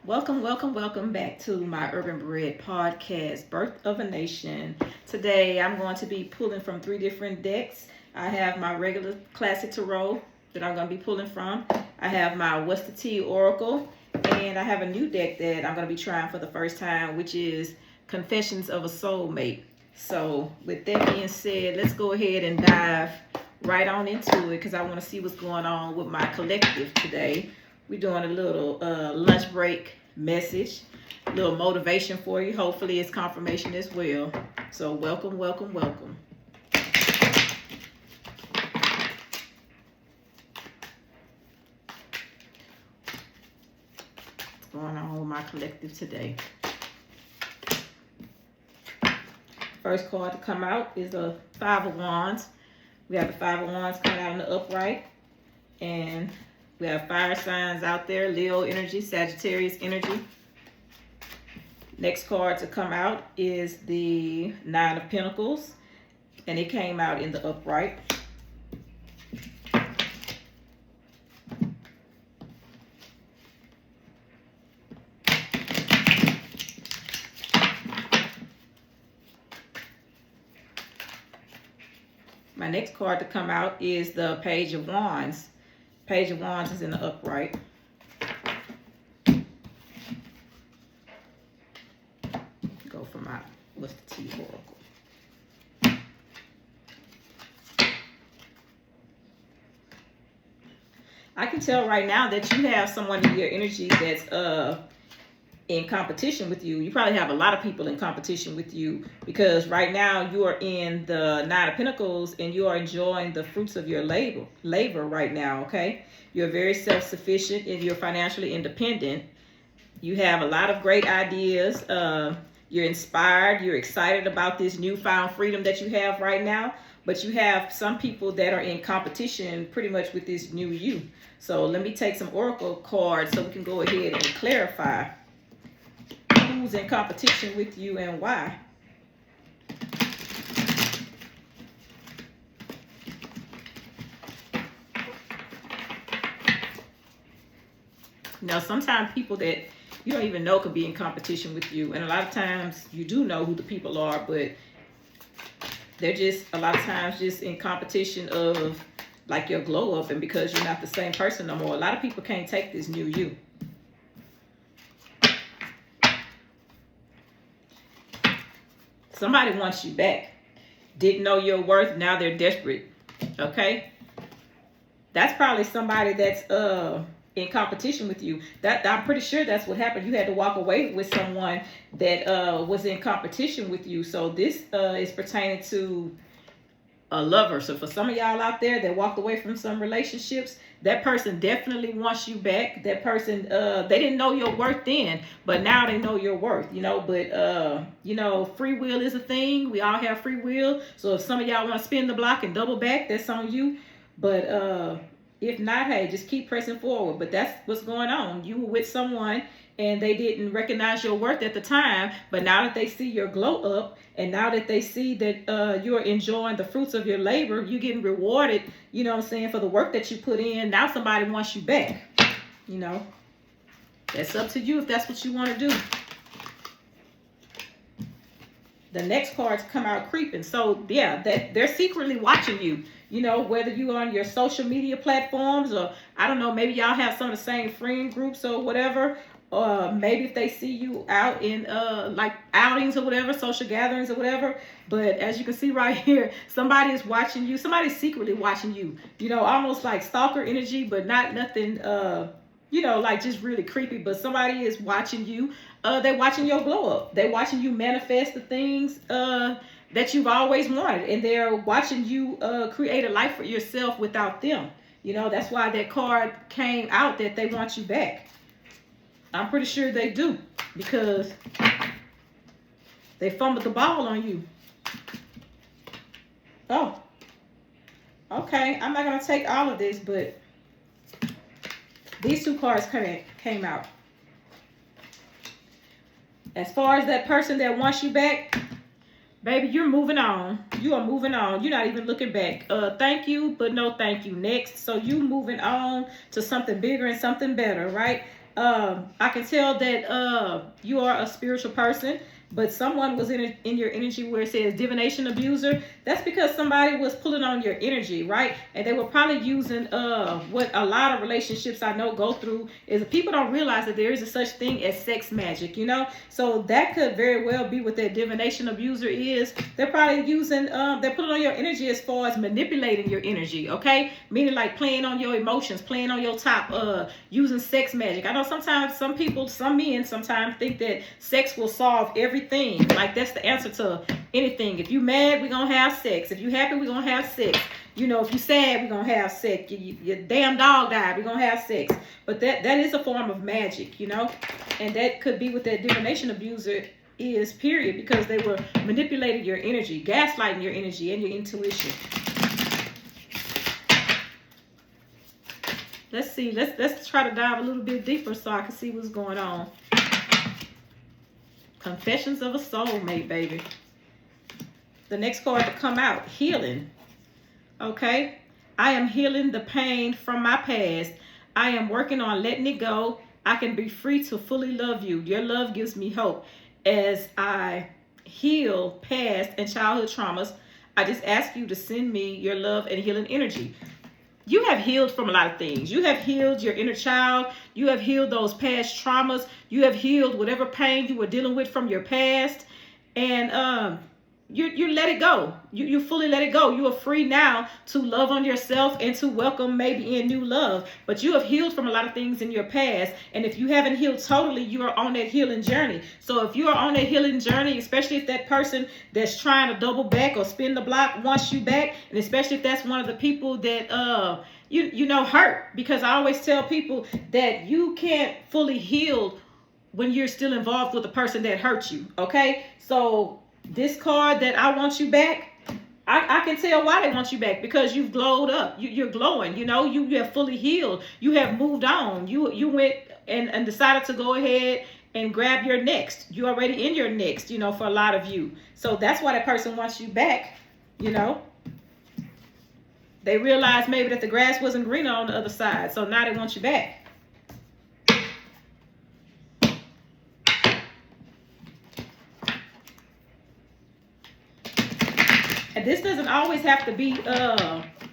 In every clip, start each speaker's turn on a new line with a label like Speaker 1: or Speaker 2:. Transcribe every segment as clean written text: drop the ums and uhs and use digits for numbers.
Speaker 1: Welcome back to my Urban Bread podcast, Birth of a Nation. Today I'm going to be pulling from three different decks. I have my regular classic tarot that I'm going to be pulling from. I have my What's the Tea Oracle, and I have a new deck that I'm going to be trying for the first time, which is Confessions of a Soulmate. So with that being said, let's go ahead and dive right on into it because I want to see what's going on with my collective today. We're doing a little lunch break message, a little motivation for you. Hopefully it's confirmation as well. So welcome. What's going on with my collective today? First card to come out is a Five of Wands. We have the Five of Wands coming out in the upright. And we have fire signs out there, Leo energy, Sagittarius energy. Next card to come out is the Nine of Pentacles, and it came out in the upright. My next card to come out is the Page of Wands. Page of Wands is in the upright. Go for my What's the Tea Oracle. I can tell right now that you have someone in your energy that's in competition with you. You probably have a lot of people in competition with you because right now you are in the Nine of Pentacles and you are enjoying the fruits of your labor right now, okay? You're very self-sufficient and you're financially independent. You have a lot of great ideas. You're inspired. You're excited about this newfound freedom that you have right now. But you have some people that are in competition pretty much with this new you. So let me take some oracle cards so we can go ahead and clarify who's in competition with you and why. Now, sometimes people that you don't even know could be in competition with you. And a lot of times you do know who the people are, but they're just a lot of times just in competition of like your glow up, and because you're not the same person no more. A lot of people can't take this new you. Somebody wants you back. Didn't know your worth, now they're desperate. Okay? That's probably somebody that's in competition with you. That I'm pretty sure that's what happened. You had to walk away with someone that was in competition with you. So this is pertaining to a lover. So for some of y'all out there that walked away from some relationships, that person definitely wants you back. That person, they didn't know your worth then, but now they know your worth, you know. But, you know, free will is a thing. We all have free will. So if some of y'all want to spin the block and double back, that's on you. But if not, hey, just keep pressing forward. But that's what's going on. You were with someone and they didn't recognize your worth at the time, but now that they see your glow up and now that they see that you're enjoying the fruits of your labor, you're getting rewarded, you know what I'm saying, for the work that you put in. Now somebody wants you back. You know, that's up to you if that's what you want to do. The next cards come out creeping. So yeah, that they're secretly watching you. You know, whether you're on your social media platforms or I don't know, maybe y'all have some of the same friend groups or whatever. Maybe if they see you out in like outings or whatever, social gatherings or whatever. But as you can see right here, somebody is watching you. Somebody's secretly watching you. You know, almost like stalker energy, but not nothing, you know, like just really creepy. But somebody is watching you. They're watching your glow up. They're watching you manifest the things that you've always wanted. And they're watching you create a life for yourself without them. You know, that's why that card came out that they want you back. I'm pretty sure they do because they fumbled the ball on you. Oh, okay. I'm not going to take all of this, but these two cards came out. As far as that person that wants you back, baby, you're moving on. You are moving on. You're not even looking back. Thank you, but no thank you. Next. So you moving on to something bigger and something better, right? I can tell that you are a spiritual person, but someone was in your energy where it says divination abuser. That's because somebody was pulling on your energy, right? And they were probably using what a lot of relationships I know go through is people don't realize that there is a such thing as sex magic, you know? So that could very well be what that divination abuser is. They're probably using they're pulling on your energy as far as manipulating your energy, okay? Meaning like playing on your emotions, playing on your top, using sex magic. I know sometimes some people, some men sometimes think that sex will solve everything. Like that's the answer to anything. If you mad, we're gonna have sex. If you happy, we're gonna have sex. You know, if you sad, we're gonna have sex. Your damn dog died, we're gonna have sex. But that is a form of magic, you know, and that could be what that divination abuser is, period, because they were manipulating your energy, gaslighting your energy and your intuition. Let's see. Let's try to dive a little bit deeper so I can see what's going on. Confessions of a Soulmate, baby. The next card to come out, healing. Okay. I am healing the pain from my past. I am working on letting it go. I can be free to fully love you. Your love gives me hope. As I heal past and childhood traumas, I just ask you to send me your love and healing energy. You have healed from a lot of things. You have healed your inner child. You have healed those past traumas. You have healed whatever pain you were dealing with from your past. And you let it go. You fully let it go. You are free now to love on yourself and to welcome maybe in new love. But you have healed from a lot of things in your past. And if you haven't healed totally, you are on that healing journey. So if you are on that healing journey, especially if that person that's trying to double back or spin the block wants you back, and especially if that's one of the people that you know hurt, because I always tell people that you can't fully heal when you're still involved with the person that hurt you. Okay, so this card that I want you back, I can tell why they want you back, because you've glowed up. You're glowing, you know, you have fully healed. You have moved on. You went and decided to go ahead and grab your next. You're already in your next, you know, for a lot of you. So that's why that person wants you back, you know. They realized maybe that the grass wasn't greener on the other side. So now they want you back. And this doesn't always have to be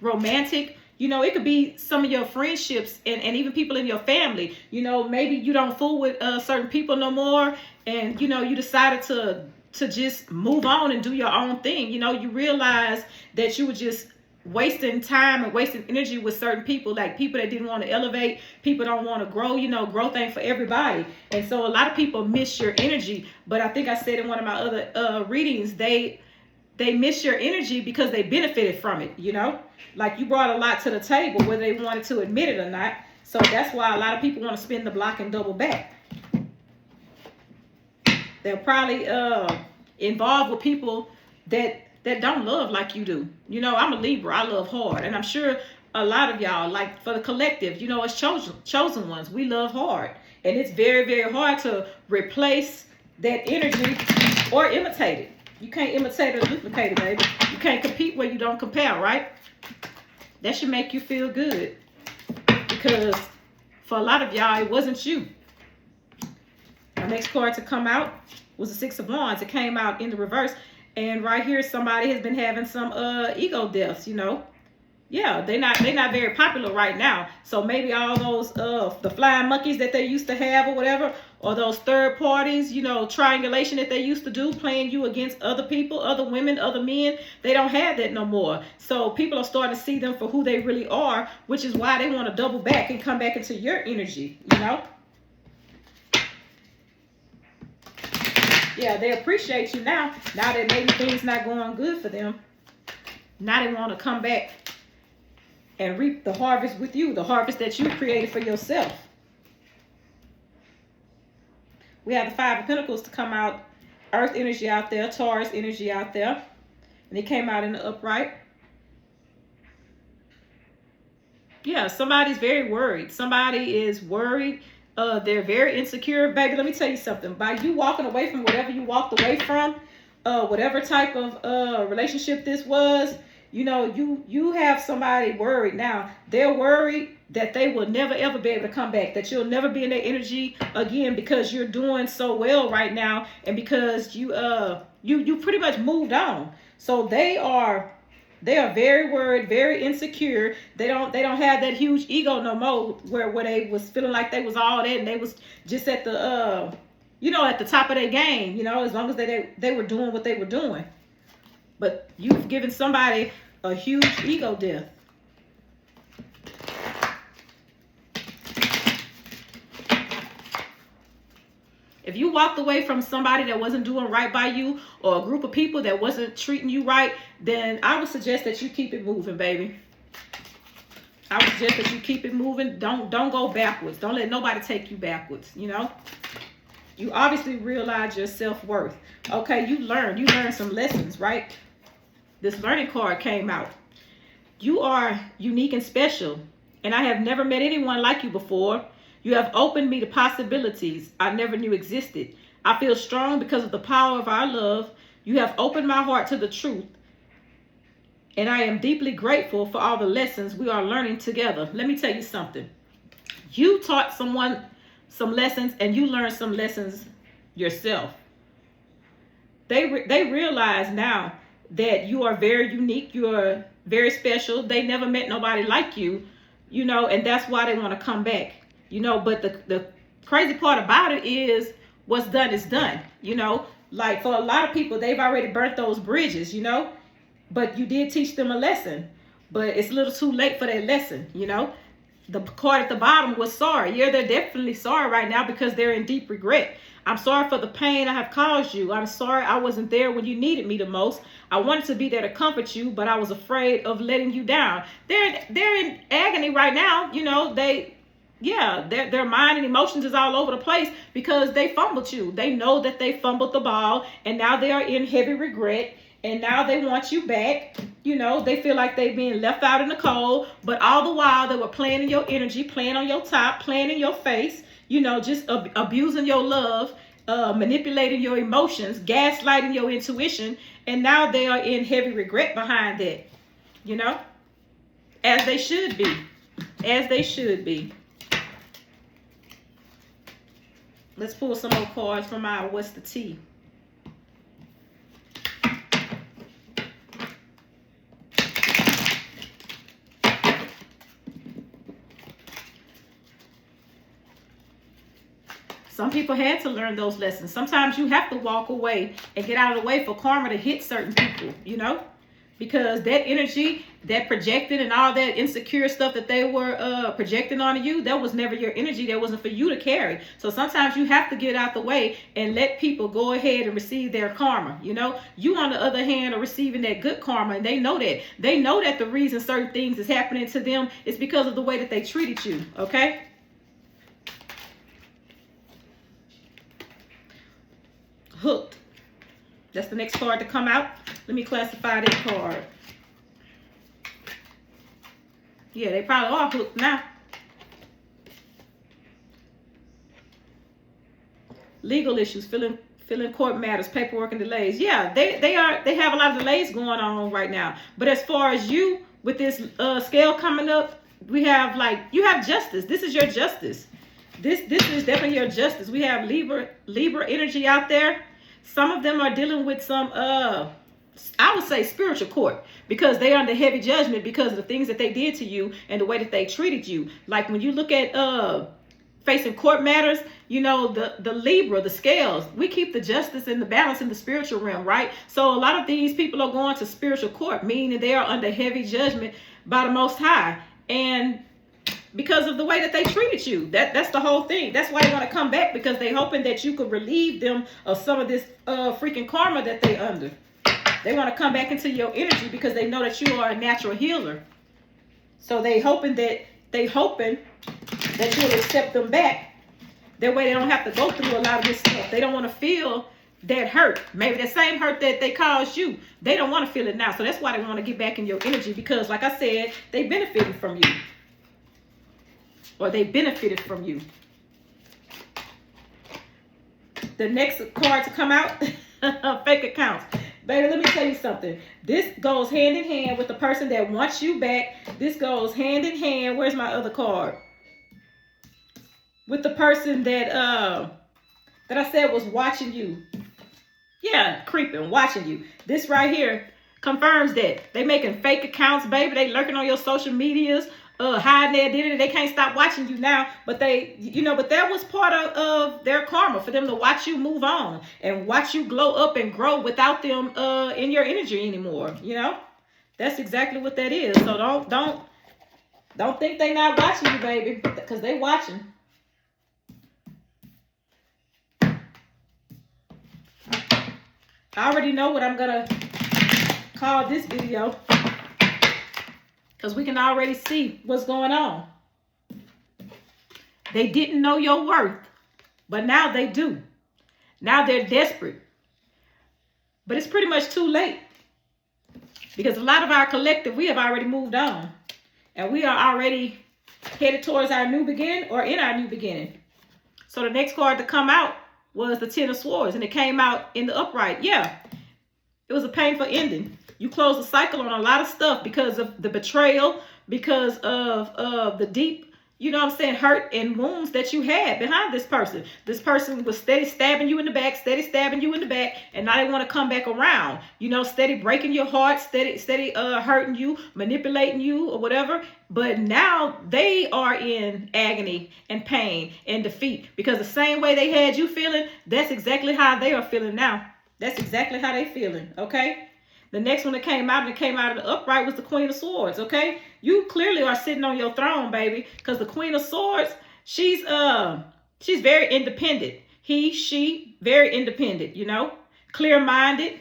Speaker 1: romantic. You know, it could be some of your friendships and even people in your family. You know, maybe you don't fool with certain people no more. And, you know, you decided to just move on and do your own thing. You know, you realize that you were just wasting time and wasting energy with certain people, like people that didn't want to elevate, people don't want to grow. You know, growth ain't for everybody. And so a lot of people miss your energy. But I think I said in one of my other readings, they miss your energy because they benefited from it, you know? Like you brought a lot to the table, whether they wanted to admit it or not. So that's why a lot of people want to spin the block and double back. They're probably involved with people that don't love like you do. You know, I'm a Libra. I love hard. And I'm sure a lot of y'all, like for the collective, you know, as chosen ones, we love hard. And it's very, very hard to replace that energy or imitate it. You can't imitate or duplicate it, baby. You can't compete where you don't compare, right? That should make you feel good. Because for a lot of y'all, it wasn't you. The next card to come out was the Six of Wands. It came out in the reverse. And right here, somebody has been having some ego deaths, you know. Yeah, they're not very popular right now. So maybe all those the flying monkeys that they used to have or whatever, or those third parties, you know, triangulation that they used to do, playing you against other people, other women, other men, they don't have that no more. So people are starting to see them for who they really are, which is why they want to double back and come back into your energy, you know. Yeah, they appreciate you now that maybe things not going good for them. Now they want to come back and reap the harvest with you, the harvest that you created for yourself. We have the Five of Pentacles to come out, Earth energy out there, Taurus energy out there. And it came out in the upright. Yeah, somebody's very worried. Somebody is worried. They're very insecure. Baby, let me tell you something. By you walking away from whatever you walked away from, whatever type of relationship this was, You know, you have somebody worried now. They're worried that they will never ever be able to come back, that you'll never be in their energy again because you're doing so well right now, and because you pretty much moved on. So they are very worried, very insecure. They don't have that huge ego no more where they was feeling like they was all that and they was just at the at the top of their game, as long as they were doing what they were doing. But you've given somebody a huge ego death. If you walked away from somebody that wasn't doing right by you, or a group of people that wasn't treating you right, then I would suggest that you keep it moving, baby. I would suggest that you keep it moving. Don't go backwards. Don't let nobody take you backwards, You obviously realize your self-worth. Okay, you learned some lessons, right? This learning card came out. You are unique and special, and I have never met anyone like you before. You have opened me to possibilities I never knew existed. I feel strong because of the power of our love. You have opened my heart to the truth, and I am deeply grateful for all the lessons we are learning together. Let me tell you something. You taught someone some lessons, and you learned some lessons yourself. They realize now that you are very unique. You are very special. They never met nobody like you, and that's why they want to come back. But the crazy part about it is what's done is done, like for a lot of people, they've already burnt those bridges, but you did teach them a lesson, but it's a little too late for that lesson, The card at the bottom was sorry. Yeah, they're definitely sorry right now because they're in deep regret. I'm sorry for the pain I have caused you. I'm sorry I wasn't there when you needed me the most. I wanted to be there to comfort you, but I was afraid of letting you down. They're in agony right now, their mind and emotions is all over the place because they fumbled you. They know that they fumbled the ball, and now they are in heavy regret, and now they want you back. They feel like they're being left out in the cold, but all the while they were playing in your energy, playing on your top, playing in your face, just abusing your love, manipulating your emotions, gaslighting your intuition, and now they are in heavy regret behind that, as they should be, as they should be. Let's pull some more cards from our What's the Tea? Some people had to learn those lessons. Sometimes you have to walk away and get out of the way for karma to hit certain people, because that energy, that projected and all that insecure stuff that they were projecting onto you, that was never your energy. That wasn't for you to carry. So sometimes you have to get out the way and let people go ahead and receive their karma. You, on the other hand, are receiving that good karma, and they know that. They know that the reason certain things is happening to them is because of the way that they treated you, okay? Hooked. That's the next card to come out. Let me classify that card. Yeah, they probably are hooked now. Legal issues, filling court matters, paperwork and delays. Yeah, they have a lot of delays going on right now. But as far as you, with this scale coming up, we have you have justice. This is your justice. This is definitely your justice. We have Libra energy out there. Some of them are dealing with some, I would say, spiritual court, because they are under heavy judgment because of the things that they did to you and the way that they treated you. Like when you look at facing court matters, the Libra, the scales, we keep the justice and the balance in the spiritual realm, right? So a lot of these people are going to spiritual court, meaning they are under heavy judgment by the Most High. And because of the way that they treated you. That's the whole thing. That's why they want to come back, because they're hoping that you could relieve them of some of this freaking karma that they under. They want to come back into your energy because they know that you are a natural healer. So they hoping that you'll accept them back. That way they don't have to go through a lot of this stuff. They don't want to feel that hurt. Maybe the same hurt that they caused you. They don't want to feel it now. So that's why they want to get back in your energy, because like I said, they benefited from you. Or they benefited from you. The next card to come out, fake accounts. Baby, let me tell you something. This goes hand in hand with the person that wants you back. This goes hand in hand. Where's my other card? With the person that I said was watching you. Yeah, creeping, watching you. This right here confirms that. They making fake accounts, baby. They lurking on your social medias, hiding their identity. They can't stop watching you now. But they, but that was part of their karma for them to watch you move on and watch you glow up and grow without them in your energy anymore. That's exactly what that is. So don't think they not watching you, baby, because they watching. I already know what I'm gonna call this video, because we can already see what's going on. They didn't know your worth, but now they do. Now they're desperate. But it's pretty much too late, because a lot of our collective, we have already moved on. And we are already headed towards our new beginning, or in our new beginning. So the next card to come out was the Ten of Swords, and it came out in the upright. Yeah, it was a painful ending. You closed the cycle on a lot of stuff because of the betrayal, because of the deep, hurt and wounds that you had behind this person. This person was steady stabbing you in the back, and now they want to come back around. Steady breaking your heart, steady hurting you, manipulating you or whatever. But now they are in agony and pain and defeat, because the same way they had you feeling, that's exactly how they are feeling now. That's exactly how they feeling, okay? The next one that came out, and it came out of the upright, was the Queen of Swords, okay? You clearly are sitting on your throne, baby, because the Queen of Swords, she's very independent. She, very independent, clear-minded,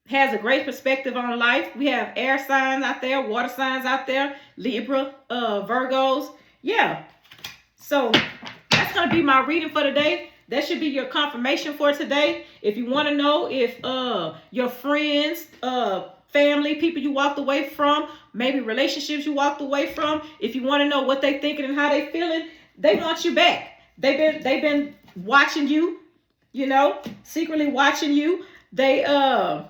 Speaker 1: has a great perspective on life. We have air signs out there, water signs out there, Libra, Virgos. Yeah. So that's going to be my reading for today. That should be your confirmation for today. If you want to know if your friends, family, people you walked away from, maybe relationships you walked away from, if you want to know what they thinking and how they feeling, they want you back. They've been watching you, secretly watching you. They're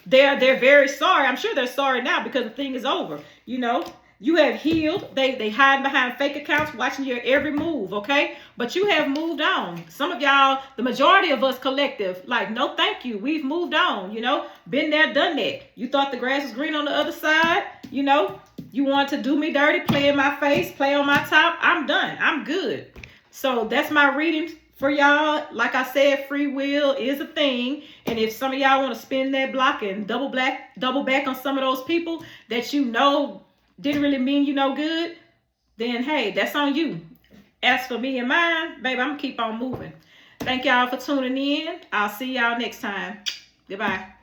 Speaker 1: very sorry. I'm sure they're sorry now, because the thing is over. You have healed. They hide behind fake accounts, watching your every move, okay? But you have moved on. Some of y'all, the majority of us collective, like, no thank you. We've moved on, been there, done that. You thought the grass was green on the other side, you want to do me dirty, play in my face, play on my top. I'm done. I'm good. So that's my reading for y'all. Like I said, free will is a thing. And if some of y'all want to spin that block and double back on some of those people that didn't really mean you no good, then hey, that's on you. As for me and mine, baby, I'm gonna keep on moving. Thank y'all for tuning in. I'll see y'all next time. Goodbye.